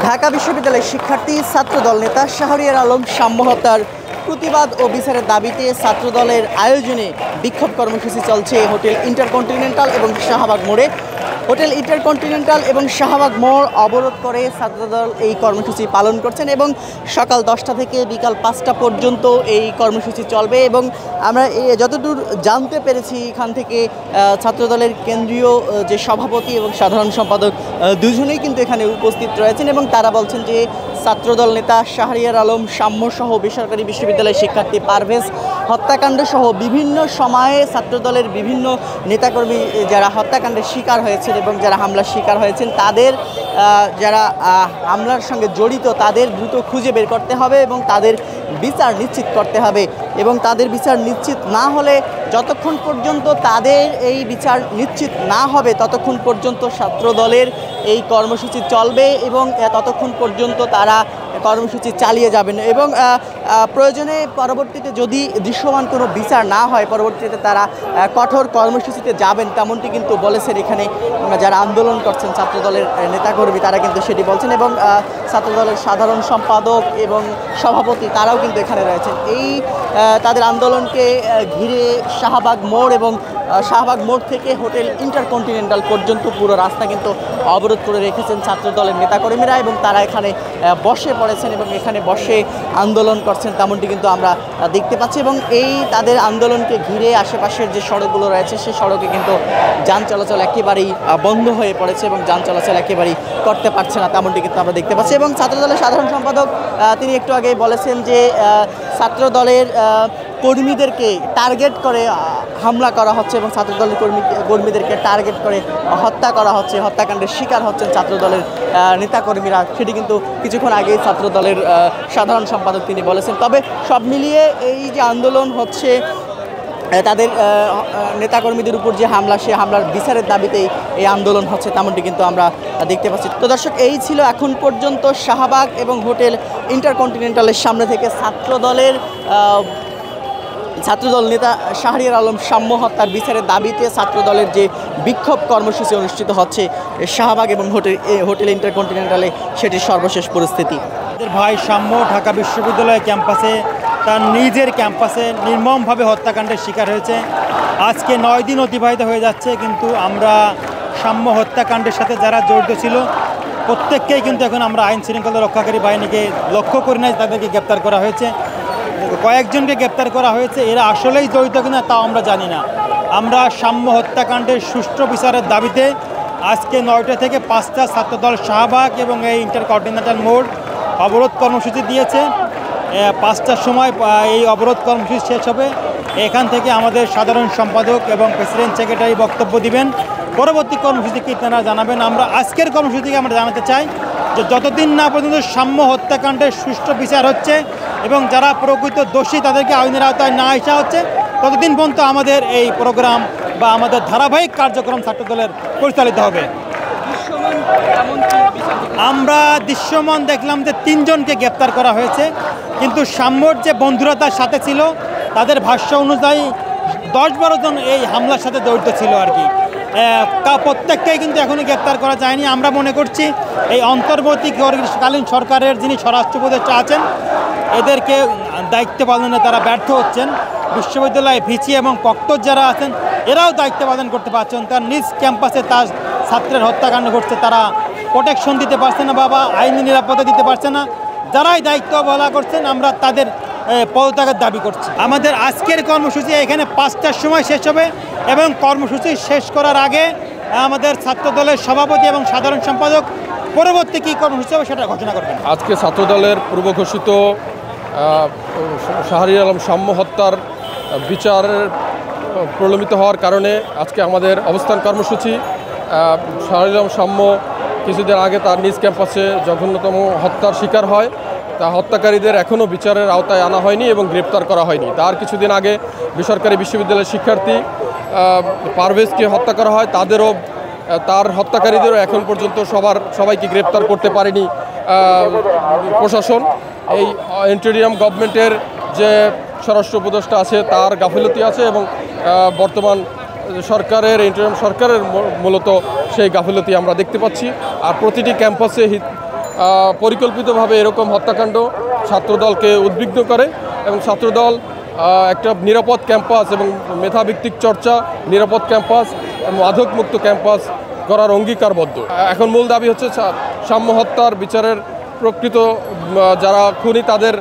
ঢাকা বিশ্ববিদ্যালয়ের শিক্ষার্থী ছাত্রদল নেতা শাহরিয়ার আলম সাম্য হত্যার প্রতিবাদ ও বিচারের দাবিতে ছাত্রদলের আয়োজনে বিক্ষোভ কর্মসূচি চলছে হোটেল ইন্টারকন্টিনেন্টাল এবং শাহবাগ মোড়ে। হোটেল ইন্টারকন্টিনেন্টাল এবং শাহবাগ মোড় অবরোধ করে ছাত্রদল এই কর্মসূচি পালন করছেন এবং সকাল 10টা থেকে বিকাল 5টা পর্যন্ত এই কর্মসূচি চলবে। এবং আমরা যতদূর জানতে পেরেছি এখান থেকে ছাত্রদলের কেন্দ্রীয় যে সভাপতি এবং সাধারণ সম্পাদক দুজনেই কিন্তু এখানে উপস্থিত রয়েছেন এবং তারা বলছেন যে ছাত্রদল নেতা শাহরিয়ার আলম সাম্যসহ বেসরকারি বিশ্ববিদ্যালয়ের শিক্ষার্থী পারভেজ হত্যাকাণ্ড সহ বিভিন্ন সময়ে ছাত্রদলের বিভিন্ন নেতাকর্মী যারা হত্যাকাণ্ডের শিকার হয়েছেন এবং যারা হামলার শিকার হয়েছেন তাদের যারা হামলার সঙ্গে জড়িত তাদের দ্রুত খুঁজে বের করতে হবে এবং তাদের বিচার নিশ্চিত করতে হবে। এবং তাদের বিচার নিশ্চিত না হলে যতক্ষণ পর্যন্ত তাদের এই বিচার নিশ্চিত না হবে ততক্ষণ পর্যন্ত ছাত্রদলের এই কর্মসূচি চলবে এবং ততক্ষণ পর্যন্ত তারা কর্মসূচি চালিয়ে যাবেন এবং প্রয়োজনে পরবর্তীতে যদি দৃশ্যমান কোনো বিচার না হয় পরবর্তীতে তারা কঠোর কর্মসূচিতে যাবেন তেমনটি কিন্তু বলেছেন এখানে যারা আন্দোলন করছেন ছাত্রদলের নেতাকর্মী তারা কিন্তু সেটি বলছেন। এবং ছাত্রদলের সাধারণ সম্পাদক এবং সভাপতি তারাও কিন্তু এখানে রয়েছেন। এই তাদের আন্দোলনকে ঘিরে শাহবাগ মোড় এবং শাহবাগ মোড় থেকে হোটেল ইন্টারকন্টিনেন্টাল পর্যন্ত পুরো রাস্তা কিন্তু অবরোধ করে রেখেছেন ছাত্রদলের নেতাকর্মীরা এবং তারা এখানে বসে পড়েছেন এবং এখানে বসে আন্দোলন করছেন তেমনটি কিন্তু আমরা দেখতে পাচ্ছি। এবং এই তাদের আন্দোলনকে ঘিরে আশেপাশের যে সড়কগুলো রয়েছে সেই সড়কে কিন্তু যান চলাচল একেবারেই বন্ধ হয়ে পড়েছে এবং যান চলাচল একেবারেই করতে পারছে না তেমনটি কিন্তু আমরা দেখতে পাচ্ছি। এবং ছাত্রদলের সাধারণ সম্পাদক তিনি একটু আগে বলেছেন যে ছাত্রদলের কর্মীদেরকে টার্গেট করে হামলা করা হচ্ছে এবং ছাত্রদলের কর্মীদেরকে টার্গেট করে হত্যা করা হচ্ছে, হত্যাকাণ্ডের শিকার হচ্ছেন ছাত্রদলের নেতাকর্মীরা। সেটি কিন্তু কিছুক্ষণ আগেই ছাত্রদলের সাধারণ সম্পাদক তিনি বলেছেন। তবে সব মিলিয়ে এই যে আন্দোলন হচ্ছে তাদের নেতাকর্মীদের উপর যে হামলা সে হামলার বিচারের দাবিতেই এই আন্দোলন হচ্ছে তেমনটি কিন্তু আমরা দেখতে পাচ্ছি। তো দর্শক এই ছিল এখন পর্যন্ত শাহবাগ এবং হোটেল ইন্টারকন্টিনেন্টালের সামনে থেকে ছাত্রদল নেতা শাহরিয়ার আলম সাম্য হত্যার বিচারের দাবিতে ছাত্রদলের যে বিক্ষোভ কর্মসূচি অনুষ্ঠিত হচ্ছে শাহবাগ এবং হোটেল ইন্টারকন্টিনেন্টালে সেটির সর্বশেষ পরিস্থিতি। ভাই সাম্য ঢাকা বিশ্ববিদ্যালয় ক্যাম্পাসে তার নিজের ক্যাম্পাসে নির্মমভাবে হত্যাকাণ্ডের শিকার হয়েছে। আজকে 9 দিন অতিবাহিত হয়ে যাচ্ছে, কিন্তু আমরা সাম্য হত্যাকাণ্ডের সাথে যারা জড়িত ছিল প্রত্যেককেই কিন্তু এখন আমরা আইন শৃঙ্খলা রক্ষাকারী বাহিনীকে লক্ষ্য করি না, তাদেরকে গ্রেপ্তার করা হয়েছে। কয়েকজনকে গ্রেপ্তার করা হয়েছে, এরা আসলেই জড়িত কিনা তাও আমরা জানি না। আমরা সাম্য হত্যাকাণ্ডের সুষ্ঠু বিচারের দাবিতে আজকে 9টা থেকে 5টা ছাত্রদল শাহবাগ এবং এই ইন্টারকন্টিনেন্টাল মোড় অবরোধ কর্মসূচি দিয়েছে। 5টার সময় এই অবরোধ কর্মসূচি শেষ হবে। এখান থেকে আমাদের সাধারণ সম্পাদক এবং প্রেসিডেন্ট সেক্রেটারি বক্তব্য দিবেন। পরবর্তী কর্মসূচি কি তারা জানাবেন। আমরা আজকের কর্মসূচিকে আমরা জানাতে চাই যে যতদিন না পর্যন্ত সাম্য হত্যাকাণ্ডের সুষ্ঠু বিচার হচ্ছে এবং যারা প্রকৃত দোষী তাদেরকে আইনের আওতায় না আসা হচ্ছে ততদিন পর্যন্ত আমাদের এই প্রোগ্রাম বা আমাদের ধারাবাহিক কার্যক্রম ছাত্রদলের পরিচালিত হবে। আমরা দৃশ্যমান দেখলাম যে 3 জনকে গ্রেপ্তার করা হয়েছে, কিন্তু সাম্যর যে বন্ধুরা তার সাথে ছিল তাদের ভাষ্য অনুযায়ী 10-12 জন এই হামলার সাথে জড়িত ছিল আর কি। প্রত্যেককেই কিন্তু এখনই গ্রেপ্তার করা যায়নি। আমরা মনে করছি এই অন্তর্বর্তীকালীন সরকারের যিনি স্বরাষ্ট্র উপদেষ্টা আছেন এদেরকে দায়িত্ব পালনে তারা ব্যর্থ হচ্ছেন। বিশ্ববিদ্যালয়ে ভিসি এবং প্রক্টর যারা আছেন এরাও দায়িত্ব পালন করতে পারছেন। তার নিজ ক্যাম্পাসে তার ছাত্রের হত্যাকাণ্ড ঘটছে, তারা প্রোটেকশন দিতে পারছে না, বাবা আইনি নিরাপত্তা দিতে পারছে না। যারাই দায়িত্ব বলা করছেন আমরা তাদের পদত্যাগের দাবি করছি। আমাদের আজকের কর্মসূচি এখানে 5টার সময় শেষ হবে এবং কর্মসূচি শেষ করার আগে আমাদের ছাত্রদলের সভাপতি এবং সাধারণ সম্পাদক পরবর্তী কী কর্মসূচি হবে সেটা ঘোষণা করবেন। আজকে ছাত্রদলের পূর্ব ঘোষিত শাহরিয়ার আলম সাম্য হত্যার বিচারের প্রলম্বিত হওয়ার কারণে আজকে আমাদের অবস্থান কর্মসূচি। শাহরিয়ার আলম সাম্য কিছুদিন আগে তার নিজ ক্যাম্পাসে জঘন্যতম হত্যার শিকার হয়। তা হত্যাকারীদের এখনও বিচারের আওতায় আনা হয়নি এবং গ্রেপ্তার করা হয়নি। তার কিছুদিন আগে বেসরকারি বিশ্ববিদ্যালয়ের শিক্ষার্থী পারভেজকে হত্যা করা হয়, তার হত্যাকারীদেরও এখন পর্যন্ত সবাইকে গ্রেপ্তার করতে পারেনি প্রশাসন। এই ইন্টেরিয়াম গভর্নমেন্টের যে স্বরাষ্ট্র উপদেষ্টা আছে তার গাফিলতি আছে এবং বর্তমান সরকারের ইন্টারিম সরকারের মূলত সেই গাফিলতি আমরা দেখতে পাচ্ছি। আর প্রতিটি ক্যাম্পাসে পরিকল্পিতভাবে এরকম হত্যাকাণ্ড ছাত্রদলকে উদ্বিগ্ন করে এবং ছাত্রদল একটা নিরাপদ ক্যাম্পাস এবং মেধাভিত্তিক চর্চা, নিরাপদ ক্যাম্পাস এবং মাদকমুক্ত ক্যাম্পাস করার অঙ্গীকারবদ্ধ। এখন মূল দাবি হচ্ছে সাম্য হত্যার বিচারের প্রকৃত যারা খুনি তাদের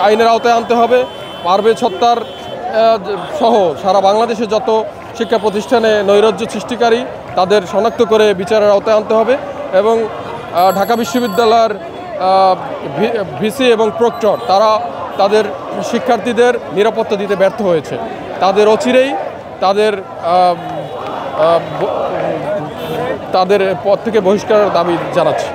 আইনের আওতায় আনতে হবে। পারভেজ হত্যার সহ সারা বাংলাদেশে যত শিক্ষা প্রতিষ্ঠানে নৈরাজ্য সৃষ্টিকারী তাদের শনাক্ত করে বিচারের আওতায় আনতে হবে এবং ঢাকা বিশ্ববিদ্যালয়ের ভিসি এবং প্রক্টর তারা তাদের শিক্ষার্থীদের নিরাপত্তা দিতে ব্যর্থ হয়েছে। তাদের অচিরেই তাদের পদ থেকে বহিষ্কারের দাবি জানাচ্ছি।